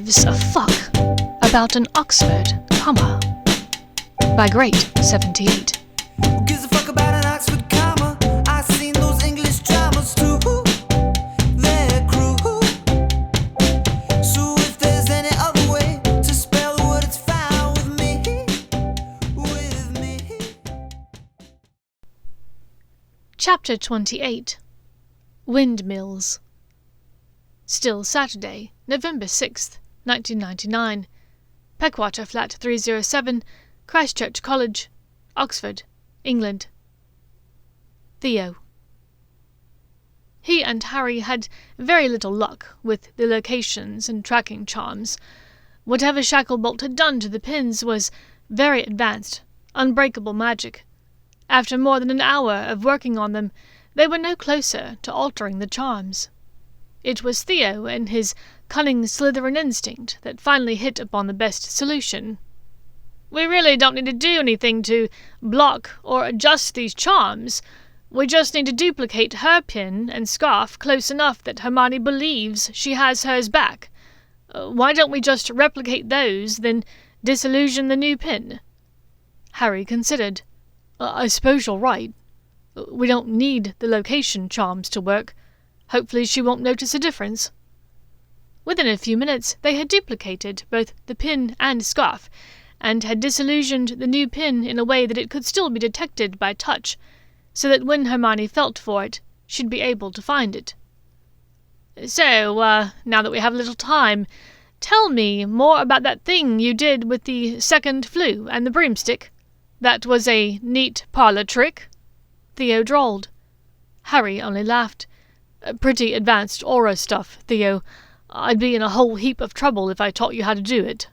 gives a fuck about an Oxford comma? By Great 78. Who gives a fuck about an Oxford comma? I've seen those English dramas too. They're cruel. So if there's any other way to spell the word, it's fine with me. With me. Chapter 28. Windmills. Still Saturday, November 6th, 1999. Peckwater Flat 307, Christchurch College, Oxford, England. Theo. He and Harry had very little luck with the locations and tracking charms. Whatever Shacklebolt had done to the pins was very advanced, unbreakable magic. After more than an hour of working on them, they were no closer to altering the charms. It was Theo and his cunning Slytherin instinct that finally hit upon the best solution. "We really don't need to do anything to block or adjust these charms. We just need to duplicate her pin and scarf close enough that Hermione believes she has hers back. Why don't we just replicate those, then disillusion the new pin?" Harry considered. "I suppose you're right. We don't need the location charms to work. Hopefully she won't notice a difference." Within a few minutes they had duplicated both the pin and scarf, and had disillusioned the new pin in a way that it could still be detected by touch, so that when Hermione felt for it, she'd be able to find it. "So, now that we have a little time, tell me more about that thing you did with the second flue and the broomstick. That was a neat parlour trick," Theo drawled. Harry only laughed. "Pretty advanced aura stuff, Theo. I'd be in a whole heap of trouble if I taught you how to do it."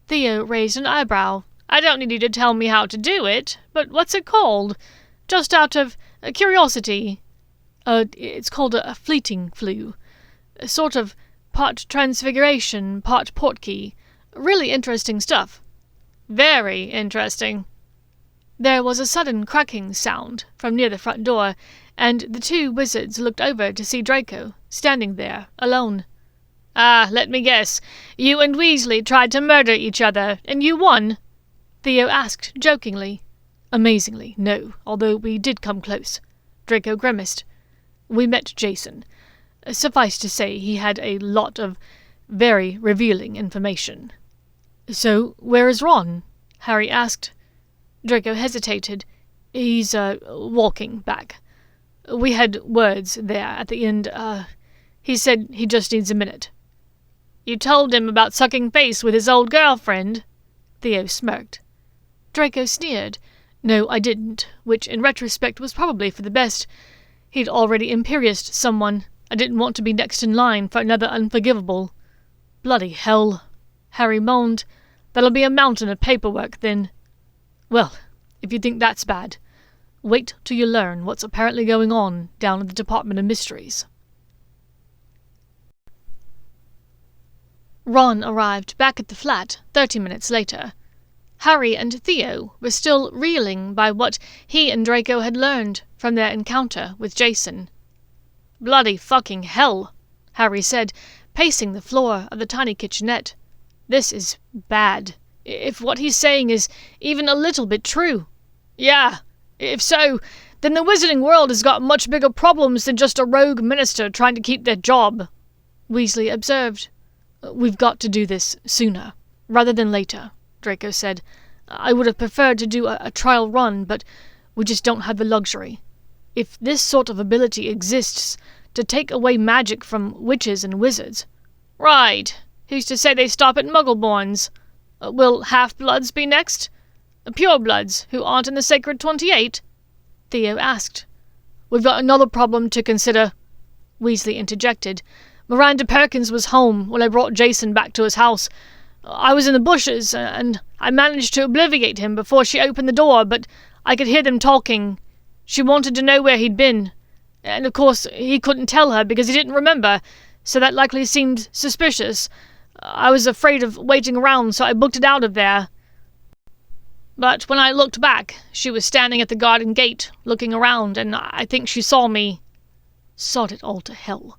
Theo raised an eyebrow. "I don't need you to tell me how to do it, but what's it called? Just out of curiosity." It's called a fleeting flue. Sort of part transfiguration, part portkey. Really interesting stuff." "Very interesting." There was a sudden cracking sound from near the front door, and the two wizards looked over to see Draco, standing there, alone. Let me guess. You and Weasley tried to murder each other, and you won?" Theo asked jokingly. "Amazingly, no, although we did come close." Draco grimaced. "We met Jason. Suffice to say, he had a lot of very revealing information." "So, where is Ron?" Harry asked. Draco hesitated. "He's, walking back. We had words there at the end. He said he just needs a minute." "You told him about sucking face with his old girlfriend?" Theo smirked. Draco sneered. "No, I didn't, which in retrospect was probably for the best. He'd already imperioused someone. I didn't want to be next in line for another unforgivable." "Bloody hell," Harry moaned. "That'll be a mountain of paperwork, then." "Well, if you think that's bad, wait till you learn what's apparently going on down at the Department of Mysteries." Ron arrived back at the flat 30 minutes later. Harry and Theo were still reeling by what he and Draco had learned from their encounter with Jason. "Bloody fucking hell," Harry said, pacing the floor of the tiny kitchenette. "This is bad. If what he's saying is even a little bit true." "Yeah. If so, then the wizarding world has got much bigger problems than just a rogue minister trying to keep their job," Weasley observed. "We've got to do this sooner, rather than later," Draco said. "I would have preferred to do a trial run, but we just don't have the luxury. If this sort of ability exists, to take away magic from witches and wizards." "Right. Who's to say they stop at muggleborns? Will half-bloods be next? Purebloods, who aren't in the Sacred 28? Theo asked. "We've got another problem to consider," Weasley interjected. "Miranda Perkins was home when I brought Jason back to his house. I was in the bushes, and I managed to obliviate him before she opened the door, but I could hear them talking. She wanted to know where he'd been, and of course he couldn't tell her because he didn't remember, so that likely seemed suspicious. I was afraid of waiting around, so I booked it out of there. But when I looked back, she was standing at the garden gate, looking around, and I think she saw me." "Sod it all to hell,"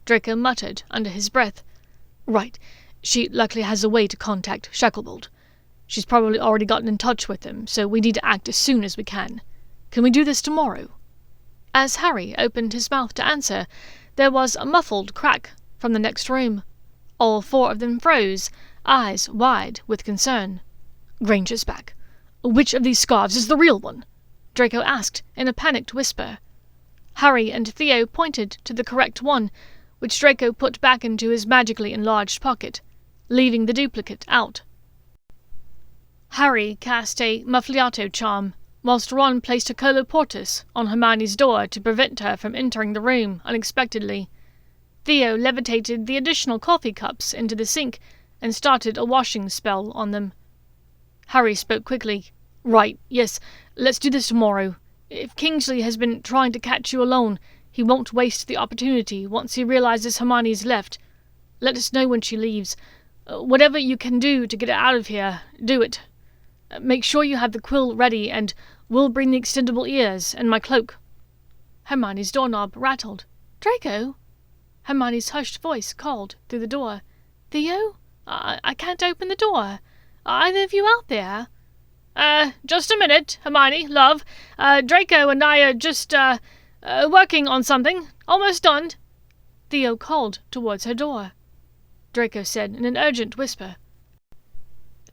Draco muttered under his breath. "Right. She likely has a way to contact Shacklebolt. She's probably already gotten in touch with him, so we need to act as soon as we can. Can we do this tomorrow?" As Harry opened his mouth to answer, there was a muffled crack from the next room. All four of them froze, eyes wide with concern. "Granger's back. Which of these scarves is the real one?" Draco asked in a panicked whisper. Harry and Theo pointed to the correct one, which Draco put back into his magically enlarged pocket, leaving the duplicate out. Harry cast a Muffliato charm, whilst Ron placed a colloportus on Hermione's door to prevent her from entering the room unexpectedly. Theo levitated the additional coffee cups into the sink and started a washing spell on them. Harry spoke quickly. "Right, yes, let's do this tomorrow. If Kingsley has been trying to catch you alone, he won't waste the opportunity once he realizes Hermione's left. Let us know when she leaves. Whatever you can do to get her out of here, do it. Make sure you have the quill ready, and we'll bring the extendable ears and my cloak." Hermione's doorknob rattled. "Draco?" Hermione's hushed voice called through the door. "Theo? I can't open the door. Are either of you out there?" Just a minute, Hermione, love. Draco and I are just, working on something. Almost done." Theo called towards her door. Draco said in an urgent whisper,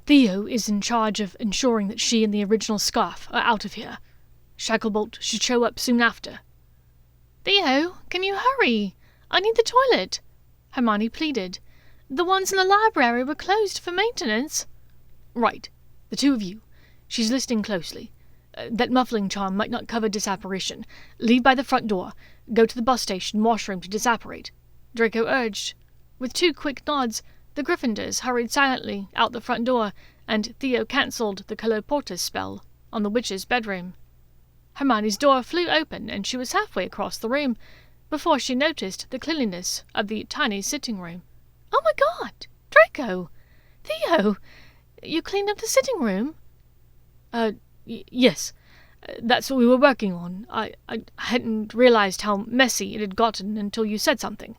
"Theo is in charge of ensuring that she and the original scarf are out of here. Shacklebolt should show up soon after." "Theo, can you hurry? I need the toilet," Hermione pleaded. "The ones in the library were closed for maintenance." "Right. The two of you. She's listening closely. That muffling charm might not cover disapparition. Leave by the front door. Go to the bus station washroom to disapparate," Draco urged. With 2 quick nods, the Gryffindors hurried silently out the front door, and Theo cancelled the colloportus spell on the witch's bedroom. Hermione's door flew open, and she was halfway across the room before she noticed the cleanliness of the tiny sitting room. "Oh my God! Draco! Theo! You cleaned up the sitting room?" Yes. That's what we were working on. I hadn't realized how messy it had gotten until you said something,"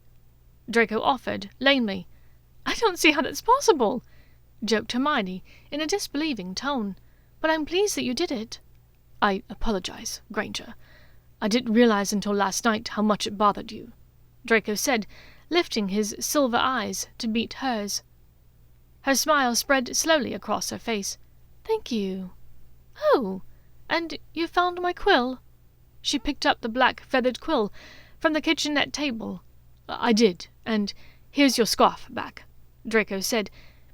Draco offered, lamely. "I don't see how that's possible," joked Hermione in a disbelieving tone. "But I'm pleased that you did it." "I apologize, Granger. I didn't realize until last night how much it bothered you," Draco said, lifting his silver eyes to meet hers. Her smile spread slowly across her face. "Thank you." "Oh, and you found my quill?" She picked up the black feathered quill from the kitchenette table. "I did, and here's your scarf back," Draco said,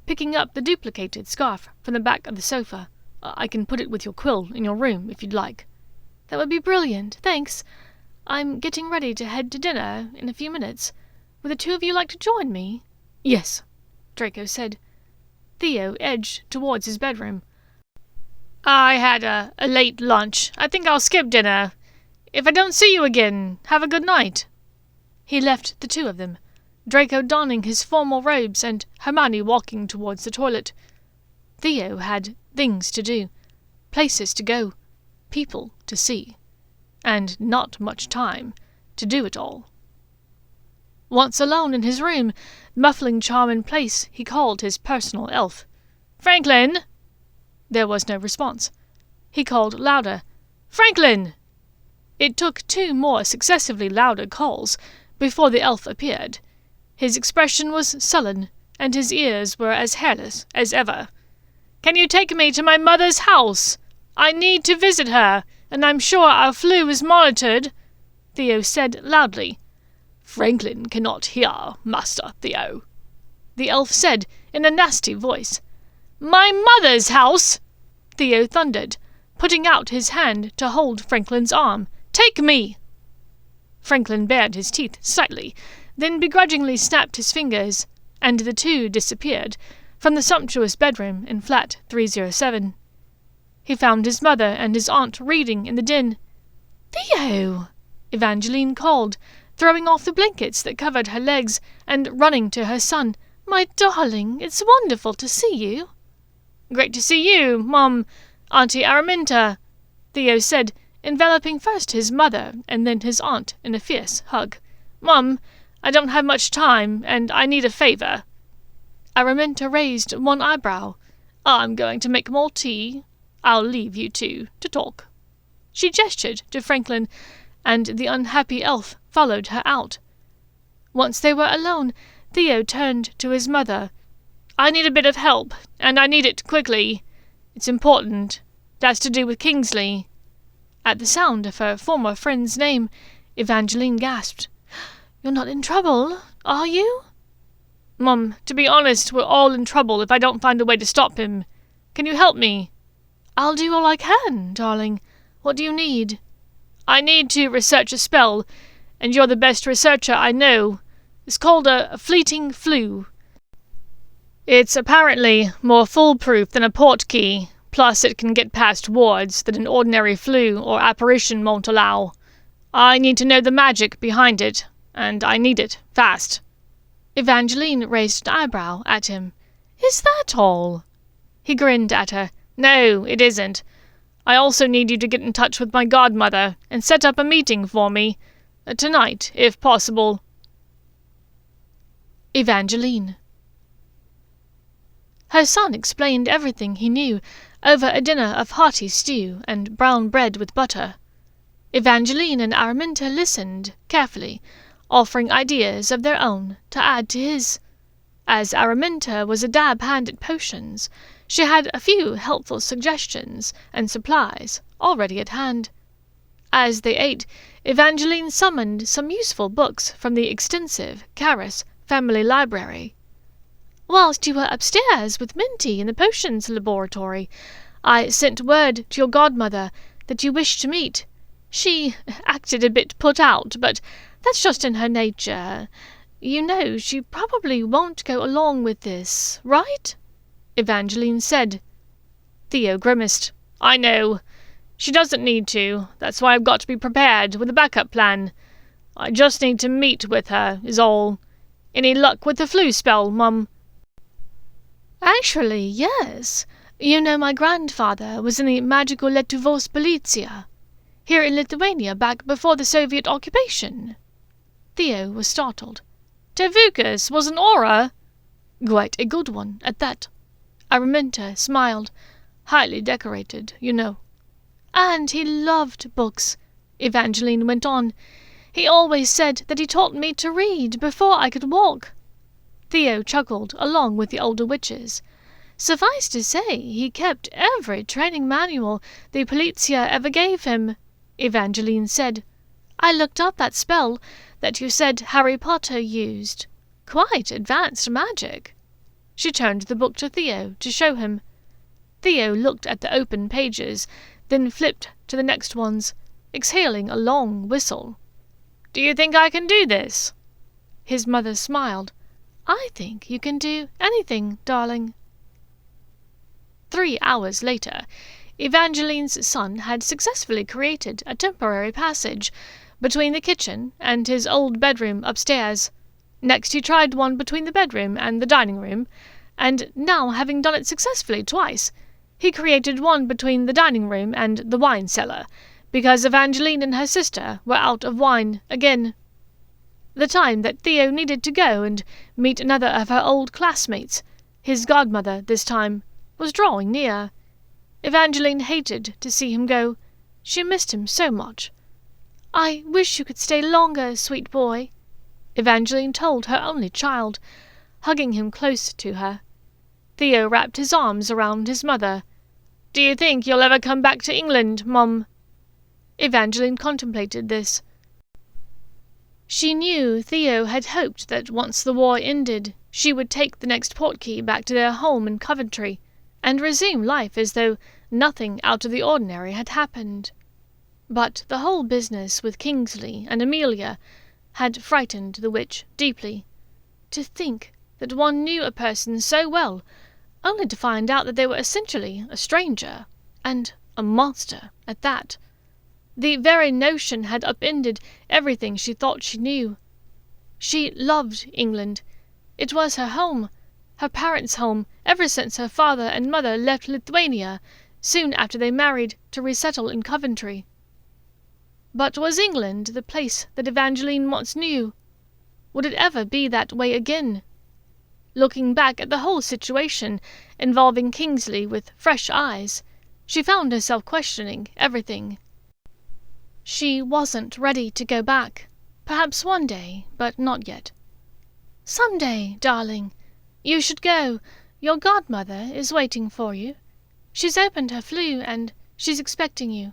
picking up the duplicated scarf from the back of the sofa. "I can put it with your quill in your room if you'd like." "That would be brilliant, thanks. I'm getting ready to head to dinner in a few minutes. Would the two of you like to join me?" "Yes," Draco said. Theo edged towards his bedroom. "I had a late lunch. I think I'll skip dinner. If I don't see you again, have a good night." He left the two of them, Draco donning his formal robes and Hermione walking towards the toilet. Theo had things to do, places to go, people to see, and not much time to do it all. Once alone in his room, muffling charm in place, he called his personal elf. "Franklin!" There was no response. He called louder. "Franklin!" It took 2 more successively louder calls before the elf appeared. His expression was sullen, and his ears were as hairless as ever. "Can you take me to my mother's house? I need to visit her, and I'm sure our flu is monitored," Theo said loudly. "Franklin cannot hear, Master Theo," the elf said in a nasty voice. "My mother's house!" Theo thundered, putting out his hand to hold Franklin's arm. "Take me!" Franklin bared his teeth slightly, then begrudgingly snapped his fingers, and the two disappeared from the sumptuous bedroom in flat 307. He found his mother and his aunt reading in the den. "Theo!" Evangeline called, throwing off the blankets that covered her legs and running to her son. "My darling, it's wonderful to see you." "Great to see you, Mom, Auntie Araminta," Theo said, enveloping first his mother and then his aunt in a fierce hug. "Mom, I don't have much time, and I need a favor." Araminta raised one eyebrow. I'm going to make more tea. I'll leave you two to talk. She gestured to Franklin, and the unhappy elf followed her out. Once they were alone, Theo turned to his mother. I need a bit of help, and I need it quickly. It's important. It has to do with Kingsley. At the sound of her former friend's name, Evangeline gasped. You're not in trouble, are you? Mum, to be honest, we're all in trouble if I don't find a way to stop him. Can you help me? I'll do all I can, darling. What do you need? I need to research a spell, and you're the best researcher I know. It's called a fleeting flu. It's apparently more foolproof than a portkey, plus it can get past wards that an ordinary flu or apparition won't allow. I need to know the magic behind it, and I need it fast. Evangeline raised an eyebrow at him. Is that all? He grinned at her. No, it isn't. I also need you to get in touch with my godmother and set up a meeting for me. Tonight, if possible. Evangeline. Her son explained everything he knew over a dinner of hearty stew and brown bread with butter. Evangeline and Araminta listened carefully, offering ideas of their own to add to his. As Araminta was a dab hand at potions, she had a few helpful suggestions and supplies already at hand. As they ate, Evangeline summoned some useful books from the extensive Carus family library. Whilst you were upstairs with Minty in the potions laboratory, I sent word to your godmother that you wished to meet. She acted a bit put out, but that's just in her nature. You know, she probably won't go along with this, right? Evangeline said. Theo grimaced. I know. She doesn't need to. That's why I've got to be prepared with a backup plan. I just need to meet with her, is all. Any luck with the flu spell, Mum? Actually, yes. You know, my grandfather was in the Magical Letuvos Politia, here in Lithuania back before the Soviet occupation. Theo was startled. Tevukas was an aura? Quite a good one, at that. Araminta smiled. Highly decorated, you know. And he loved books, Evangeline went on. He always said that he taught me to read before I could walk. Theo chuckled along with the older witches. Suffice to say, he kept every training manual the Politia ever gave him, Evangeline said. I looked up that spell that you said Harry Potter used. Quite advanced magic. She turned the book to Theo to show him. Theo looked at the open pages, then flipped to the next ones, exhaling a long whistle. Do you think I can do this? His mother smiled. I think you can do anything, darling. 3 hours later, Evangeline's son had successfully created a temporary passage between the kitchen and his old bedroom upstairs. Next he tried one between the bedroom and the dining room, and now, having done it successfully twice, he created one between the dining room and the wine cellar, because Evangeline and her sister were out of wine again. The time that Theo needed to go and meet another of her old classmates, his godmother this time, was drawing near. Evangeline hated to see him go. She missed him so much. I wish you could stay longer, sweet boy, Evangeline told her only child, hugging him close to her. Theo wrapped his arms around his mother. Do you think you'll ever come back to England, Mum? Evangeline contemplated this. She knew Theo had hoped that once the war ended, she would take the next portkey back to their home in Coventry, and resume life as though nothing out of the ordinary had happened. But the whole business with Kingsley and Amelia had frightened the witch deeply. To think that one knew a person so well, only to find out that they were essentially a stranger, and a monster at that. The very notion had upended everything she thought she knew. She loved England. It was her home, her parents' home, ever since her father and mother left Lithuania, soon after they married, to resettle in Coventry. But was England the place that Evangeline once knew? Would it ever be that way again? Looking back at the whole situation involving Kingsley with fresh eyes, she found herself questioning everything. She wasn't ready to go back. Perhaps one day, but not yet. "Some day, darling. You should go. Your godmother is waiting for you. She's opened her flue, and she's expecting you."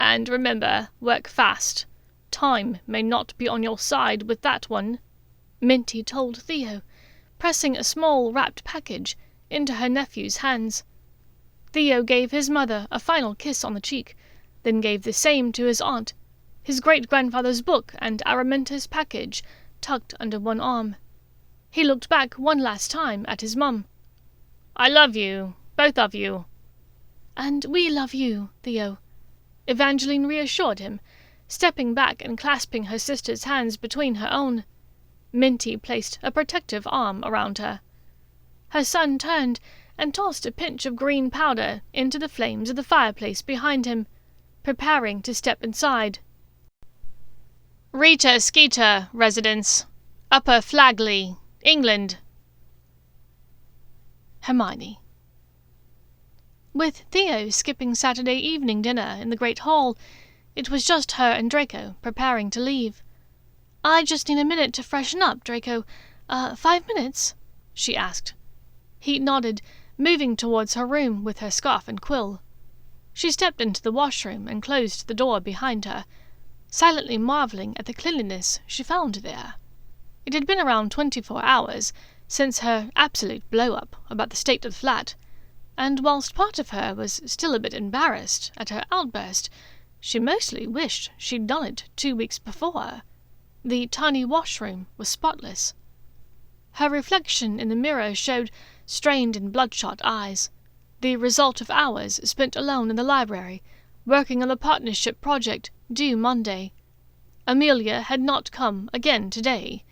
"And remember, work fast. Time may not be on your side with that one," Minty told Theo, pressing a small wrapped package into her nephew's hands. Theo gave his mother a final kiss on the cheek, then gave the same to his aunt, his great-grandfather's book and Araminta's package tucked under one arm. He looked back one last time at his mum. "I love you, both of you." "And we love you, Theo," Evangeline reassured him, stepping back and clasping her sister's hands between her own. Minty placed a protective arm around her. Her son turned and tossed a pinch of green powder into the flames of the fireplace behind him, preparing to step inside. "Rita Skeeter residence, Upper Flagley, England." Hermione. With Theo skipping Saturday evening dinner in the great hall, it was just her and Draco preparing to leave. "I just need a minute to freshen up, Draco. 5 minutes?" she asked. He nodded, moving towards her room with her scarf and quill. She stepped into the washroom and closed the door behind her, silently marvelling at the cleanliness she found there. It had been around 24 hours since her absolute blow-up about the state of the flat, and whilst part of her was still a bit embarrassed at her outburst, she mostly wished she'd done it 2 weeks before. The tiny washroom was spotless. Her reflection in the mirror showed strained and bloodshot eyes, the result of hours spent alone in the library, working on a partnership project due Monday. Amelia had not come again today.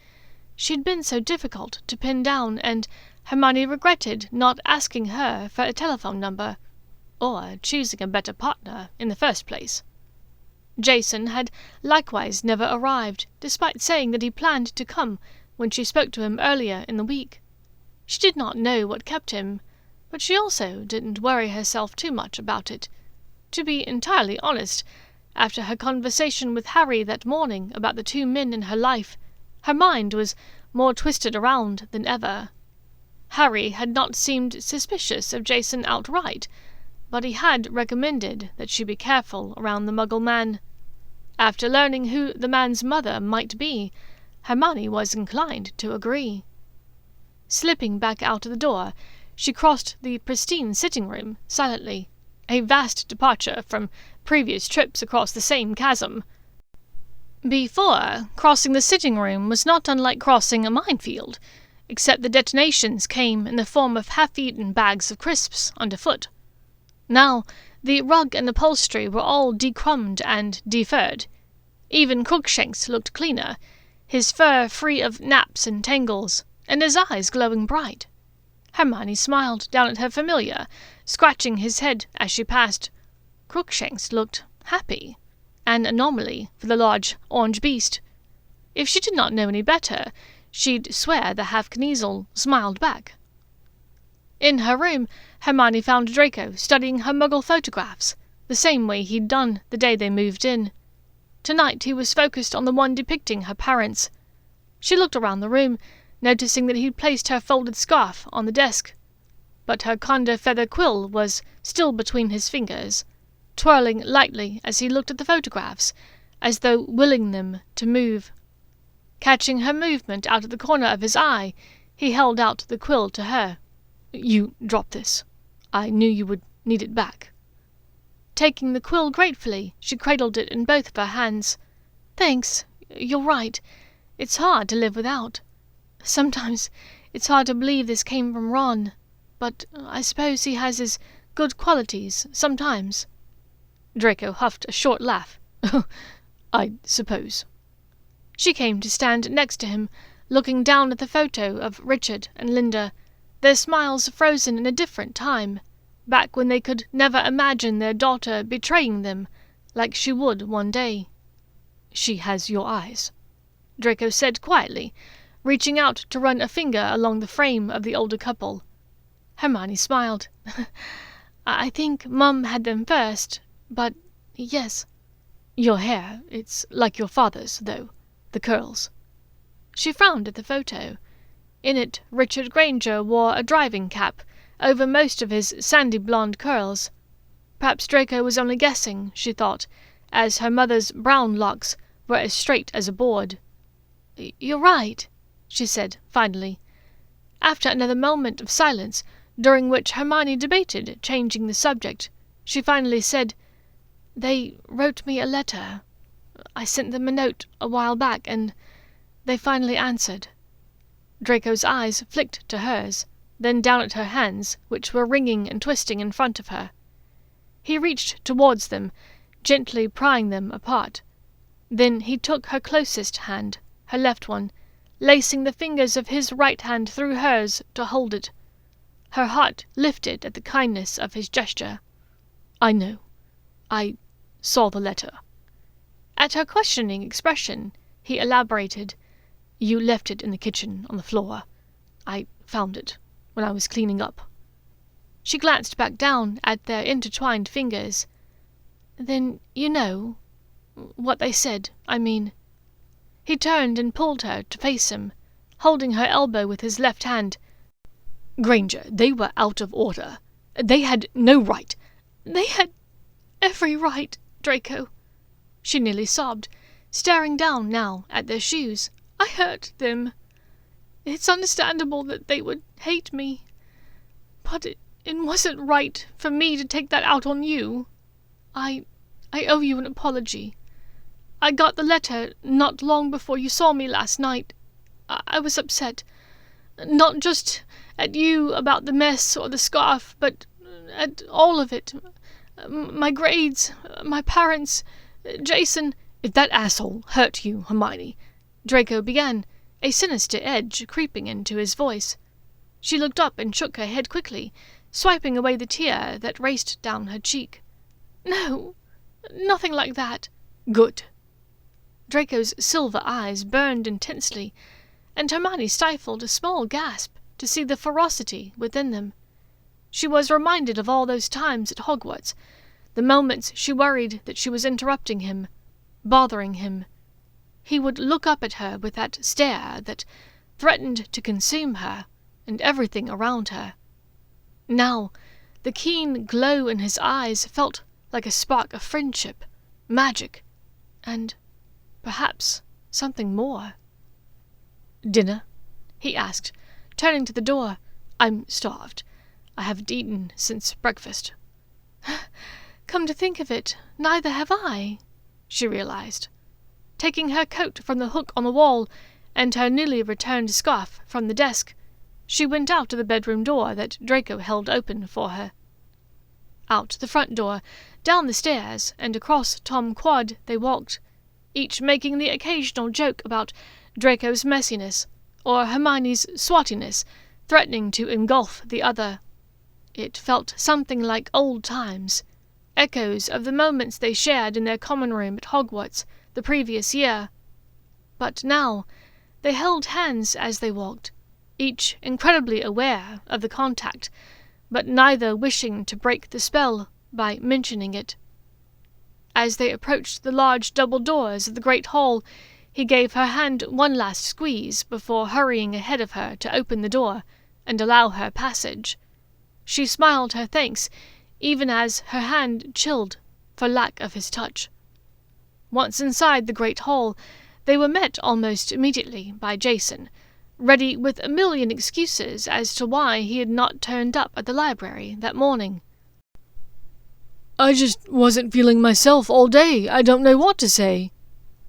She'd been so difficult to pin down, and Hermione regretted not asking her for a telephone number, or choosing a better partner in the first place. Jason had likewise never arrived, despite saying that he planned to come when she spoke to him earlier in the week. She did not know what kept him, but she also didn't worry herself too much about it. To be entirely honest, after her conversation with Harry that morning about the 2 men in her life, her mind was more twisted around than ever. Harry had not seemed suspicious of Jason outright, but he had recommended that she be careful around the Muggle man. After learning who the man's mother might be, Hermione was inclined to agree. Slipping back out of the door, she crossed the pristine sitting room silently, a vast departure from previous trips across the same chasm. Before, crossing the sitting room was not unlike crossing a minefield, except the detonations came in the form of half-eaten bags of crisps underfoot. Now, the rug and upholstery were all decrumbed and defurred. Even Crookshanks looked cleaner, his fur free of naps and tangles, and his eyes glowing bright. Hermione smiled down at her familiar, scratching his head as she passed. Crookshanks looked happy, an anomaly for the large orange beast. If she did not know any better, she'd swear the half-Kneasel smiled back. In her room, Hermione found Draco studying her Muggle photographs, the same way he'd done the day they moved in. Tonight he was focused on the one depicting her parents. She looked around the room, noticing that he'd placed her folded scarf on the desk, but her Condor feather quill was still between his fingers, twirling lightly as he looked at the photographs, as though willing them to move. Catching her movement out of the corner of his eye, he held out the quill to her. "You dropped this. I knew you would need it back." Taking the quill gratefully, she cradled it in both of her hands. "Thanks. You're right. It's hard to live without. Sometimes it's hard to believe this came from Ron, but I suppose he has his good qualities sometimes." Draco huffed a short laugh. "I suppose." She came to stand next to him, looking down at the photo of Richard and Linda, their smiles frozen in a different time, back when they could never imagine their daughter betraying them, like she would one day. "She has your eyes," Draco said quietly, reaching out to run a finger along the frame of the older couple. Hermione smiled. I think Mum had them first, but yes. Your hair, it's like your father's, though. The curls. She frowned at the photo. In it, Richard Granger wore a driving cap over most of his sandy blonde curls. Perhaps Draco was only guessing, she thought, as her mother's brown locks were as straight as a board. You're right, she said, finally. After another moment of silence, during which Hermione debated changing the subject, she finally said, They wrote me a letter. I sent them a note a while back, and they finally answered. Draco's eyes flicked to hers, then down at her hands, which were wringing and twisting in front of her. He reached towards them, gently prying them apart. Then he took her closest hand, her left one, lacing the fingers of his right hand through hers to hold it. Her heart lifted at the kindness of his gesture. I know. I saw the letter. At her questioning expression, he elaborated. You left it in the kitchen on the floor. I found it when I was cleaning up. She glanced back down at their intertwined fingers. Then you know what they said, I mean. He turned and pulled her to face him, holding her elbow with his left hand. Granger, they were out of order. They had no right. They had every right, Draco. She nearly sobbed, staring down now at their shoes. I hurt them. It's understandable that they would hate me. But it wasn't right for me to take that out on you. I owe you an apology. I got the letter not long before you saw me last night. I was upset. Not just at you about the mess or the scarf, but at all of it. My grades, my parents, Jason. If that asshole hurt you, Hermione, Draco began, a sinister edge creeping into his voice. She looked up and shook her head quickly, swiping away the tear that raced down her cheek. No, nothing like that. Good. Draco's silver eyes burned intensely, and Hermione stifled a small gasp to see the ferocity within them. She was reminded of all those times at Hogwarts, the moments she worried that she was interrupting him, bothering him. He would look up at her with that stare that threatened to consume her and everything around her. Now, the keen glow in his eyes felt like a spark of friendship, magic, and perhaps something more. Dinner? He asked, turning to the door. I'm starved. I haven't eaten since breakfast. Come to think of it, neither have I, she realized. Taking her coat from the hook on the wall and her newly returned scarf from the desk, she went out to the bedroom door that Draco held open for her. Out the front door, down the stairs, and across Tom Quad they walked, each making the occasional joke about Draco's messiness, or Hermione's swottiness, threatening to engulf the other. It felt something like old times, echoes of the moments they shared in their common room at Hogwarts the previous year. But now they held hands as they walked, each incredibly aware of the contact, but neither wishing to break the spell by mentioning it. As they approached the large double doors of the great hall, he gave her hand one last squeeze before hurrying ahead of her to open the door and allow her passage. She smiled her thanks, even as her hand chilled for lack of his touch. Once inside the great hall, they were met almost immediately by Jason, ready with a million excuses as to why he had not turned up at the library that morning. I just wasn't feeling myself all day. I don't know what to say,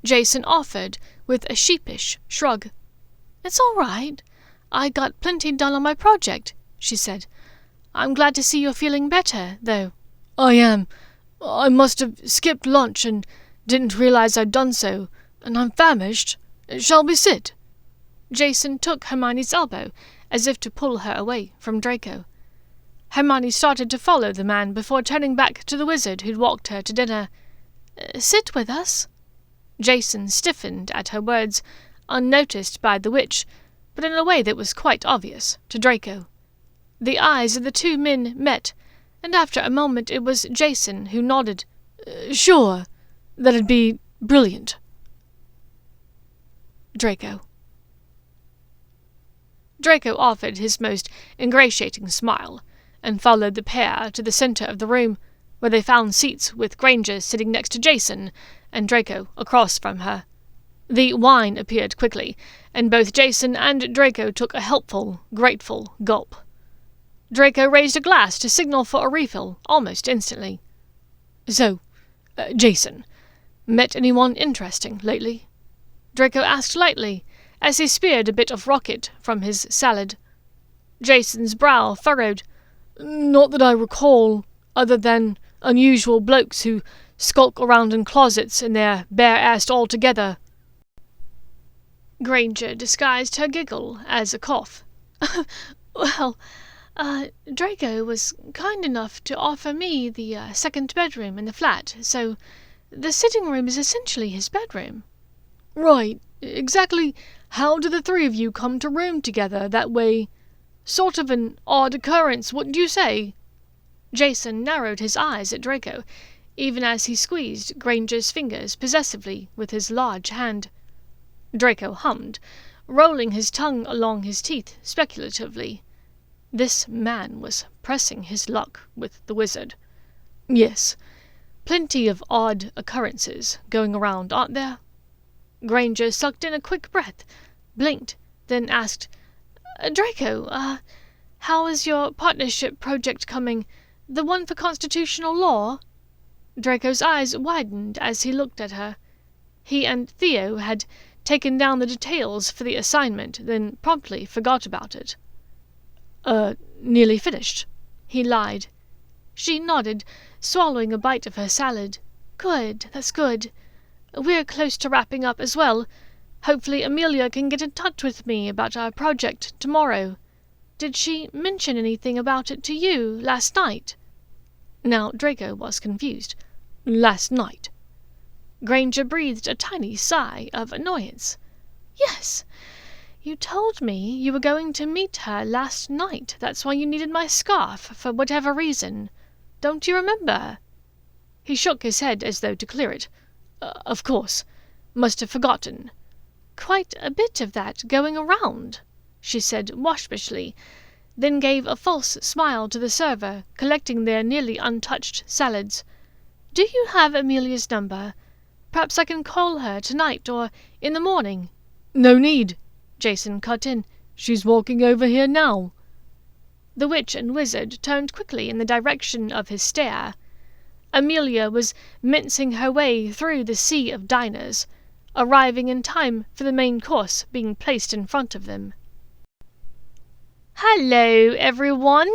Jason offered with a sheepish shrug. It's all right. I got plenty done on my project, she said. I'm glad to see you're feeling better, though. I am. I must have skipped lunch and didn't realize I'd done so, and I'm famished. Shall we sit? Jason took Hermione's elbow, as if to pull her away from Draco. Hermione started to follow the man before turning back to the wizard who'd walked her to dinner. Sit with us? Jason stiffened at her words, unnoticed by the witch, but in a way that was quite obvious to Draco. The eyes of the two men met, and after a moment it was Jason who nodded. Sure, that'd be brilliant. Draco offered his most ingratiating smile, and followed the pair to the center of the room, where they found seats with Granger sitting next to Jason, and Draco across from her. The wine appeared quickly, and both Jason and Draco took a helpful, grateful gulp. Draco raised a glass to signal for a refill almost instantly. So, Jason, met anyone interesting lately? Draco asked lightly, as he speared a bit of rocket from his salad. Jason's brow furrowed. Not that I recall, other than unusual blokes who skulk around in closets and they're bare-assed altogether. Granger disguised her giggle as a cough. Well, Draco was kind enough to offer me the second bedroom in the flat, so the sitting room is essentially his bedroom. Right, exactly how do the three of you come to room together that way? Sort of an odd occurrence, wouldn't you say? Jason narrowed his eyes at Draco, even as he squeezed Granger's fingers possessively with his large hand. Draco hummed, rolling his tongue along his teeth speculatively. This man was pressing his luck with the wizard. Yes, plenty of odd occurrences going around, aren't there? Granger sucked in a quick breath, blinked, then asked, Draco, how is your partnership project coming? The one for constitutional law? Draco's eyes widened as he looked at her. He and Theo had taken down the details for the assignment, then promptly forgot about it. Nearly finished, he lied. She nodded, swallowing a bite of her salad. Good, that's good. We're close to wrapping up as well. Hopefully Amelia can get in touch with me about our project tomorrow. Did she mention anything about it to you last night? Now Draco was confused. Last night? Granger breathed a tiny sigh of annoyance. Yes, you told me you were going to meet her last night. That's why you needed my scarf, for whatever reason. Don't you remember? He shook his head as though to clear it. Of course. Must have forgotten. Quite a bit of that going around, she said waspishly, then gave a false smile to the server, collecting their nearly untouched salads. Do you have Amelia's number? Perhaps I can call her tonight or in the morning. No need, Jason cut in. She's walking over here now. The witch and wizard turned quickly in the direction of his stare. Amelia was mincing her way through the sea of diners, arriving in time for the main course being placed in front of them. Hello, everyone!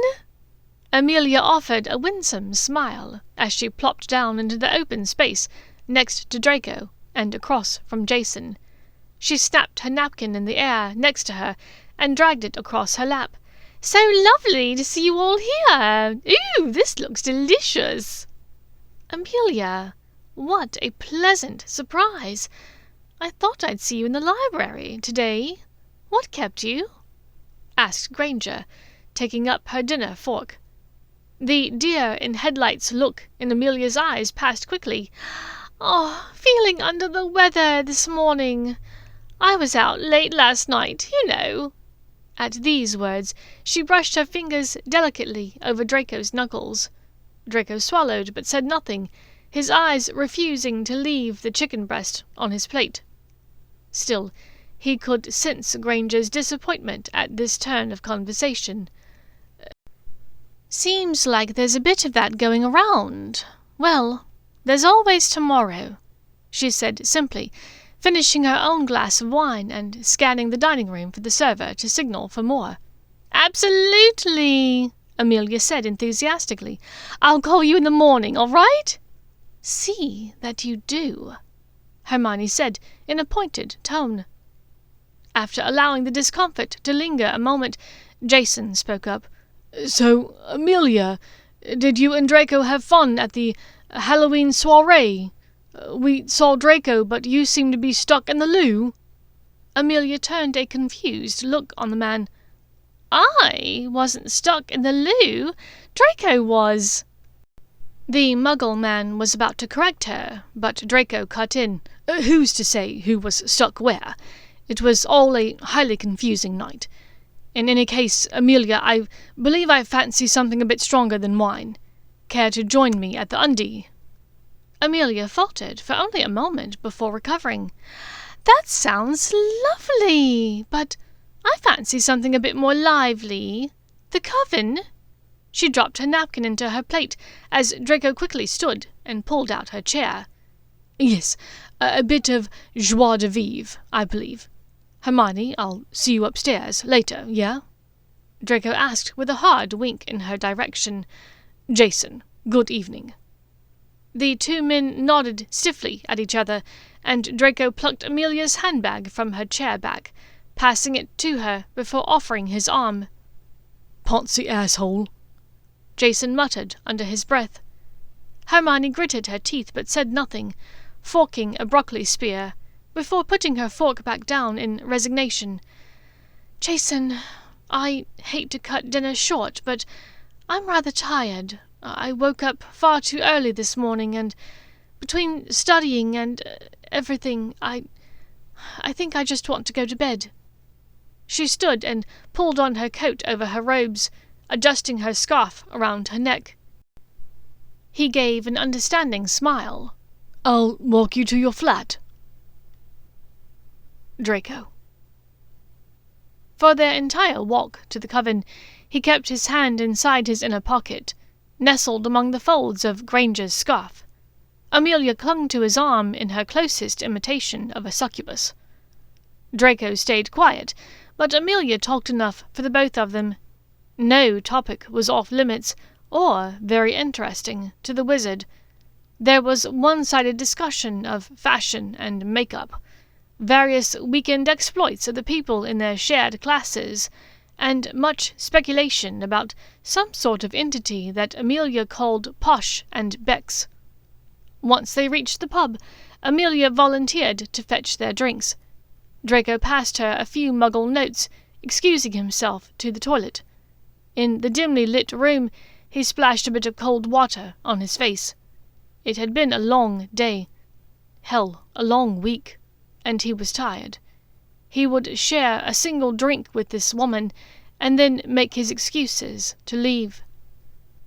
Amelia offered a winsome smile as she plopped down into the open space next to Draco and across from Jason. She snapped her napkin in the air next to her and dragged it across her lap. So lovely to see you all here! Ooh, this looks delicious! Amelia, what a pleasant surprise! I thought I'd see you in the library today. What kept you? Asked Granger, taking up her dinner fork. The deer-in-headlights look in Amelia's eyes passed quickly. Oh, feeling under the weather this morning. I was out late last night, you know. At these words, she brushed her fingers delicately over Draco's knuckles. Draco swallowed, but said nothing, his eyes refusing to leave the chicken breast on his plate. Still, he could sense Granger's disappointment at this turn of conversation. Seems like there's a bit of that going around. Well, there's always tomorrow, she said simply, finishing her own glass of wine and scanning the dining room for the server to signal for more. Absolutely, Amelia said enthusiastically. I'll call you in the morning, all right? See that you do, Hermione said in a pointed tone. After allowing the discomfort to linger a moment, Jason spoke up. So, Amelia, did you and Draco have fun at the Halloween soiree? We saw Draco, but you seem to be stuck in the loo. Amelia turned a confused look on the man. "I wasn't stuck in the loo. Draco was." The Muggle man was about to correct her, but Draco cut in. "Who's to say who was stuck where? It was all a highly confusing night. In any case, Amelia, I believe I fancy something a bit stronger than wine. Care to join me at the Undie?" Amelia faltered for only a moment before recovering. "That sounds lovely, but I fancy something a bit more lively. The coven?" She dropped her napkin into her plate as Draco quickly stood and pulled out her chair. "Yes, a bit of joie de vivre, I believe. Hermione, I'll see you upstairs later, yeah?" Draco asked with a hard wink in her direction. "Jason, good evening." The two men nodded stiffly at each other, and Draco plucked Amelia's handbag from her chair back, passing it to her before offering his arm. "Poncy asshole," Jason muttered under his breath. Hermione gritted her teeth but said nothing, forking a broccoli spear, before putting her fork back down in resignation. "Jason, I hate to cut dinner short, but I'm rather tired. I woke up far too early this morning, and between studying and everything, I think I just want to go to bed." She stood and pulled on her coat over her robes, adjusting her scarf around her neck. He gave an understanding smile. "I'll walk you to your flat." Draco. For their entire walk to the coven, he kept his hand inside his inner pocket, nestled among the folds of Granger's scarf. Amelia clung to his arm in her closest imitation of a succubus. Draco stayed quiet, but Amelia talked enough for the both of them. No topic was off limits, or very interesting, to the wizard. There was one-sided discussion of fashion and make-up, various weekend exploits of the people in their shared classes, and much speculation about some sort of entity that Amelia called Posh and Bex. Once they reached the pub, Amelia volunteered to fetch their drinks. Draco passed her a few Muggle notes, excusing himself to the toilet. In the dimly lit room, he splashed a bit of cold water on his face. It had been a long day. Hell, a long week, and he was tired. He would share a single drink with this woman, and then make his excuses to leave.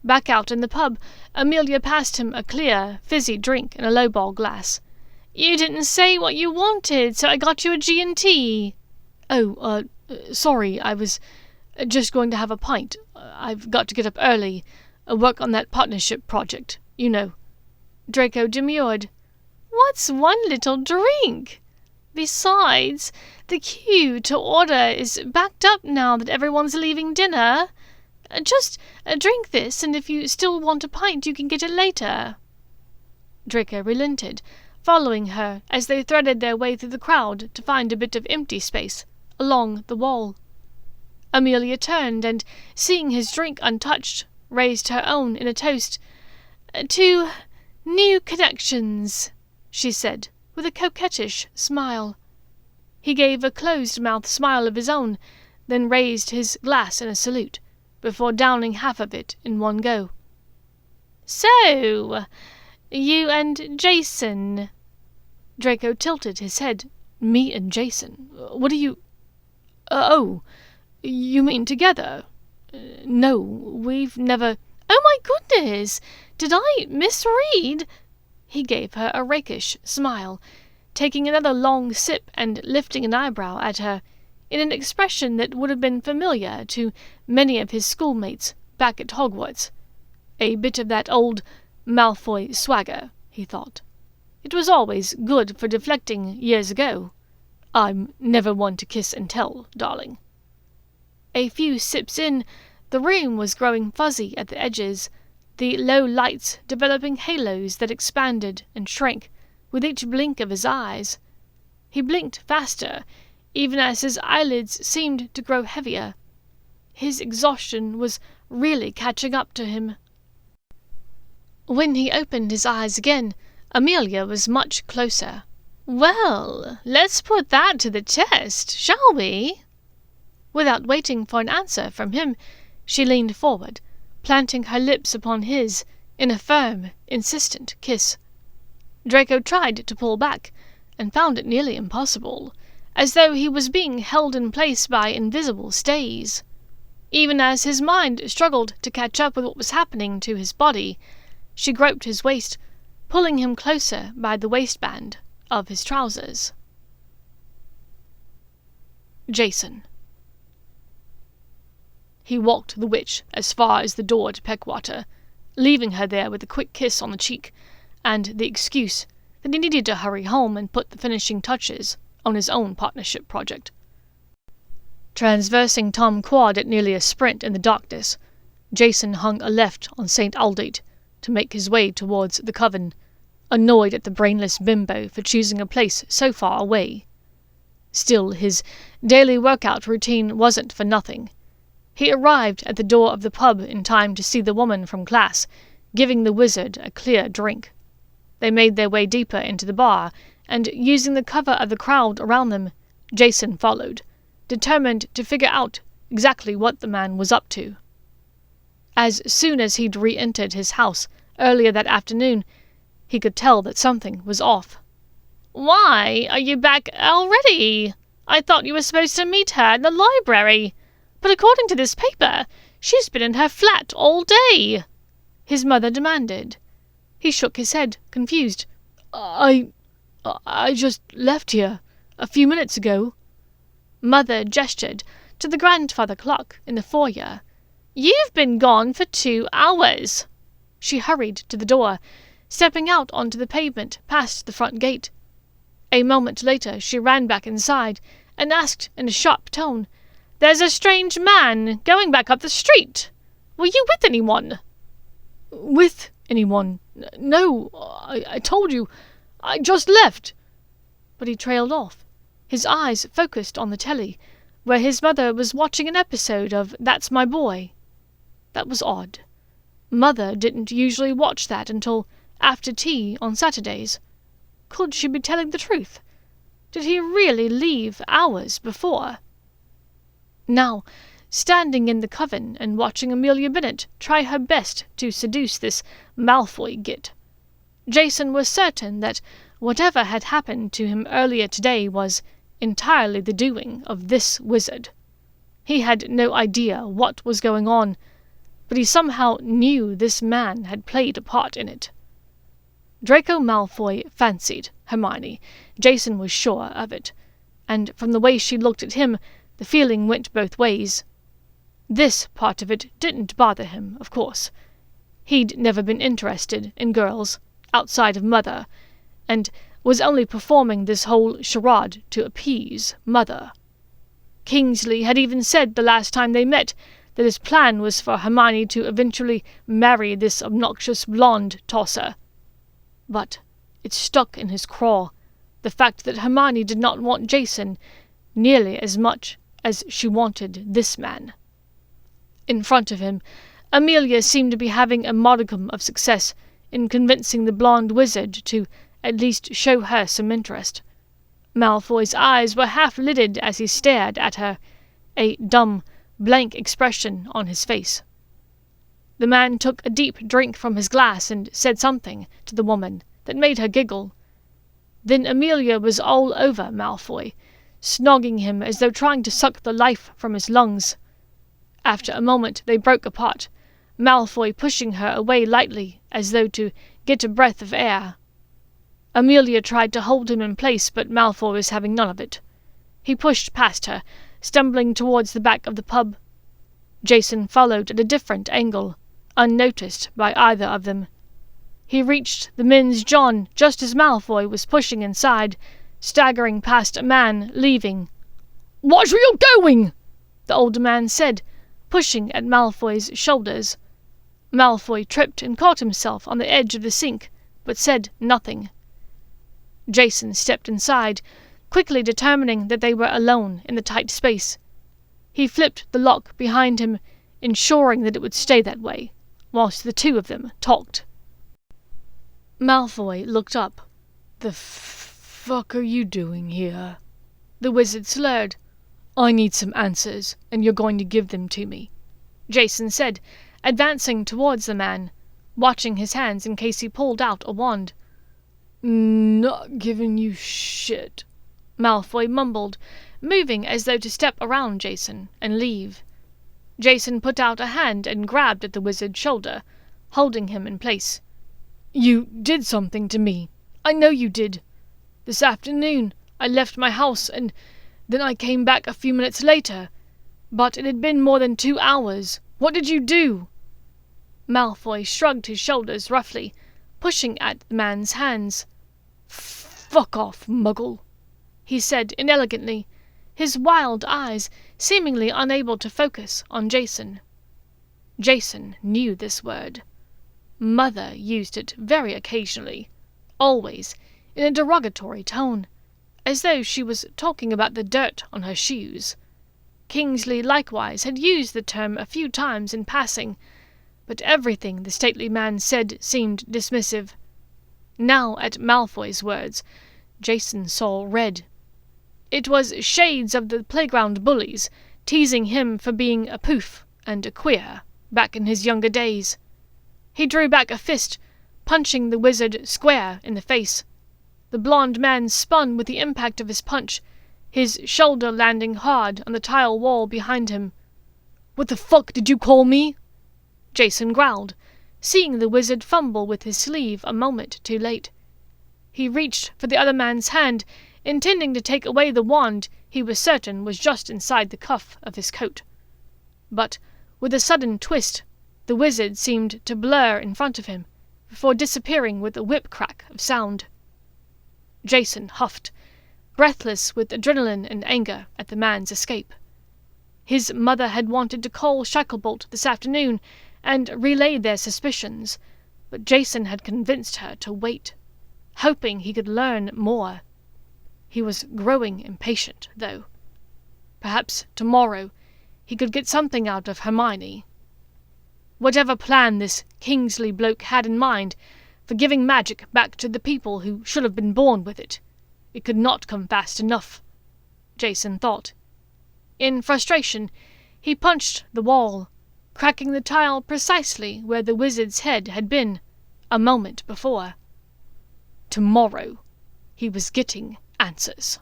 Back out in the pub, Amelia passed him a clear, fizzy drink in a lowball glass. "You didn't say what you wanted, so I got you a G&T. "Oh, sorry, I was just going to have a pint. I've got to get up early, work on that partnership project, you know." Draco demurred. "What's one little drink? Besides, the queue to order is backed up now that everyone's leaving dinner. Just drink this, and if you still want a pint, you can get it later." Draco relented, following her as they threaded their way through the crowd to find a bit of empty space along the wall. Amelia turned and, seeing his drink untouched, raised her own in a toast. "To new connections," she said, with a coquettish smile. He gave a closed-mouthed smile of his own, then raised his glass in a salute, before downing half of it in one go. "So, you and Jason." Draco tilted his head. "Me and Jason? What do you... Oh, you mean together? No, we've never... Oh my goodness! Did I misread?" He gave her a rakish smile, taking another long sip and lifting an eyebrow at her, in an expression that would have been familiar to many of his schoolmates back at Hogwarts. A bit of that old Malfoy swagger, he thought. It was always good for deflecting years ago. "I'm never one to kiss and tell, darling." A few sips in, the room was growing fuzzy at the edges, the low lights developing halos that expanded and shrank with each blink of his eyes. He blinked faster, even as his eyelids seemed to grow heavier. His exhaustion was really catching up to him. When he opened his eyes again, Amelia was much closer. Well, let's put that to the test, shall we? Without waiting for an answer from him, she leaned forward, planting her lips upon his in a firm, insistent kiss. Draco tried to pull back, and found it nearly impossible, as though he was being held in place by invisible stays. Even as his mind struggled to catch up with what was happening to his body, she groped his waist, pulling him closer by the waistband of his trousers. Jason. He walked the witch as far as the door to Peckwater, leaving her there with a quick kiss on the cheek, and the excuse that he needed to hurry home and put the finishing touches on his own partnership project. Transversing Tom Quad at nearly a sprint in the darkness, Jason hung a left on St. Aldate to make his way towards the Coven, annoyed at the brainless bimbo for choosing a place so far away. Still, his daily workout routine wasn't for nothing. He arrived at the door of the pub in time to see the woman from class, giving the wizard a clear drink. They made their way deeper into the bar, and, using the cover of the crowd around them, Jason followed, determined to figure out exactly what the man was up to. As soon as he'd re-entered his house earlier that afternoon, he could tell that something was off. "Why, are you back already? I thought you were supposed to meet her in the library. But according to this paper, she's been in her flat all day," his mother demanded. He shook his head, confused. I just left here a few minutes ago." Mother gestured to the grandfather clock in the foyer. "You've been gone for 2 hours." She hurried to the door, stepping out onto the pavement past the front gate. A moment later she ran back inside and asked in a sharp tone, "There's a strange man going back up the street. Were you with anyone?" "With anyone? No, I told you, I just left." But he trailed off, his eyes focused on the telly, where his mother was watching an episode of That's My Boy. That was odd. Mother didn't usually watch that until after tea on Saturdays. Could she be telling the truth? Did he really leave hours before? Now, standing in the Coven and watching Amelia Bennet try her best to seduce this Malfoy git, Jason was certain that whatever had happened to him earlier today was entirely the doing of this wizard. He had no idea what was going on, but he somehow knew this man had played a part in it. Draco Malfoy fancied Hermione, Jason was sure of it, and from the way she looked at him, the feeling went both ways. This part of it didn't bother him, of course. He'd never been interested in girls outside of Mother, and was only performing this whole charade to appease Mother. Kingsley had even said the last time they met that his plan was for Hermione to eventually marry this obnoxious blonde tosser. But it stuck in his craw, the fact that Hermione did not want Jason nearly as much as she wanted this man. In front of him, Amelia seemed to be having a modicum of success in convincing the blonde wizard to at least show her some interest. Malfoy's eyes were half-lidded as he stared at her, a dumb, blank expression on his face. The man took a deep drink from his glass and said something to the woman that made her giggle. Then Amelia was all over Malfoy, snogging him as though trying to suck the life from his lungs. After a moment they broke apart, Malfoy pushing her away lightly as though to get a breath of air. Amelia tried to hold him in place, but Malfoy was having none of it. He pushed past her, stumbling towards the back of the pub. Jason followed at a different angle, unnoticed by either of them. He reached the men's john just as Malfoy was pushing inside, staggering past a man, leaving. "Watch where you're going!" the older man said, pushing at Malfoy's shoulders. Malfoy tripped and caught himself on the edge of the sink, but said nothing. Jason stepped inside, quickly determining that they were alone in the tight space. He flipped the lock behind him, ensuring that it would stay that way, whilst the two of them talked. Malfoy looked up. The fuck are you doing here? The wizard slurred. I need some answers, and you're going to give them to me, Jason said, advancing towards the man, watching his hands in case he pulled out a wand. Not giving you shit, Malfoy mumbled, moving as though to step around Jason and leave. Jason put out a hand and grabbed at the wizard's shoulder, holding him in place. You did something to me. I know you did. This afternoon I left my house and then I came back a few minutes later. But it had been more than 2 hours. What did you do? Malfoy shrugged his shoulders roughly, pushing at the man's hands. Fuck off, muggle, he said inelegantly, his wild eyes seemingly unable to focus on Jason. Jason knew this word. Mother used it very occasionally, always in a derogatory tone, as though she was talking about the dirt on her shoes. Kingsley likewise had used the term a few times in passing, but everything the stately man said seemed dismissive. Now, at Malfoy's words, Jason saw red. It was shades of the playground bullies, teasing him for being a poof and a queer, back in his younger days. He drew back a fist, punching the wizard square in the face. The blond man spun with the impact of his punch, his shoulder landing hard on the tile wall behind him. What the fuck did you call me? Jason growled, seeing the wizard fumble with his sleeve a moment too late. He reached for the other man's hand, intending to take away the wand he was certain was just inside the cuff of his coat. But, with a sudden twist, the wizard seemed to blur in front of him, before disappearing with a whip-crack of sound. Jason huffed, breathless with adrenaline and anger at the man's escape. His mother had wanted to call Shacklebolt this afternoon and relay their suspicions, but Jason had convinced her to wait, hoping he could learn more. He was growing impatient, though. Perhaps tomorrow he could get something out of Hermione. Whatever plan this Kingsley bloke had in mind for giving magic back to the people who should have been born with it, it could not come fast enough, Jason thought. In frustration, he punched the wall, cracking the tile precisely where the wizard's head had been a moment before. Tomorrow he was getting answers.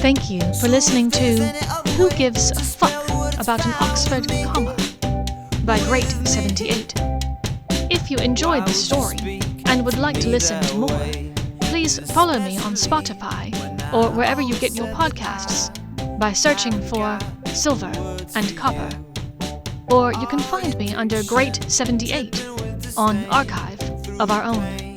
Thank you for listening to Who Gives a Fuck About an Oxford Comma by Great78. If you enjoyed this story and would like to listen to more, please follow me on Spotify or wherever you get your podcasts by searching for Silver and Copper. Or you can find me under Great78 on Archive of Our Own.